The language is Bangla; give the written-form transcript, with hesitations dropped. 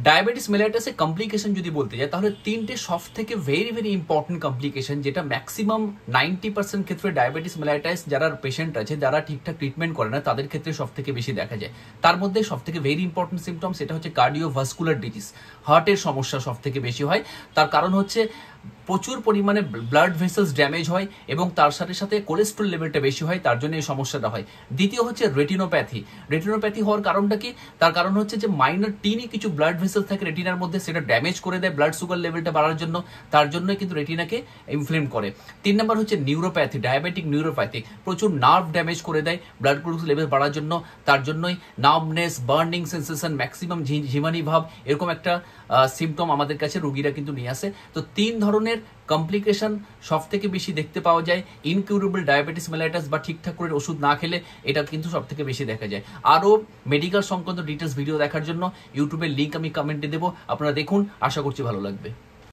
ডায়াবেটিস মেলাইটাসের কমপ্লিকেশন যদি বলতে যাই তাহলে তিনটে সব থেকে ভেরি ভেরি ইম্পর্টেন্ট কমপ্লিকেশন, যেটা ম্যাক্সিমাম 90% ক্ষেত্রে ডায়াবেটিস মেলাইটাস যারা পেশেন্ট আছে যারা ঠিকঠাক ট্রিটমেন্ট করে না তাদের ক্ষেত্রে সব থেকে বেশি দেখা যায়। তার মধ্যে সব থেকে ভেরি ইম্পর্টেন্ট সিমটম সেটা হচ্ছে কার্ডিওভাস্কুলার ডিজিজ, হার্টের সমস্যা সব থেকে বেশি হয়। তার কারণ হচ্ছে প্রচুর পরিমাণে ব্লাড ভেসেলস ড্যামেজ হয় এবং তার সাথে সাথে কোলেস্ট্রল লেভেলটা বেশি হয়, তার জন্য এই সমস্যাটা হয়। দ্বিতীয় হচ্ছে রেটিনোপ্যাথি। রেটিনোপ্যাথি হওয়ার কারণটা কি? তার কারণ হচ্ছে যে মাইনর টিনি কিছু ব্লাড ভেসেল থাকে রেটিনার মধ্যে, সেটা ড্যামেজ করে দেয় ব্লাড সুগার লেভেলটা বাড়ার জন্য, তার জন্যই কিন্তু রেটিনাকে ইনফ্লেম করে। 3 নম্বর হচ্ছে নিউরোপ্যাথি, ডায়াবেটিক নিউরোপ্যাথি, প্রচুর নার্ভ ড্যামেজ করে দেয় ব্লাড গ্লুকোজ লেভেল বাড়ার জন্য, তার জন্যই নার্ভনেস, বার্নিং সেন্সেশন, ম্যাক্সিমাম ঝিমানি ভাব, এরকম একটা সিমটম আমাদের কাছে রোগীরা কিন্তু নিয়ে আসে। তো 3 ধরনের কমপ্লিকেশন সব থেকে বেশি দেখতে পাওয়া যায় ইনকিউরেবল ডায়াবেটিস মেলাইটাস বা ঠিকঠাক করে ওষুধ না খেলে, এটা কিন্তু সব থেকে বেশি দেখা যায়। আরও মেডিকেল সংক্রান্ত ডিটেলস ভিডিও দেখার জন্য ইউটিউবের লিঙ্ক আমি কমেন্টে দেবো, আপনারা দেখুন, আশা করছি ভালো লাগবে।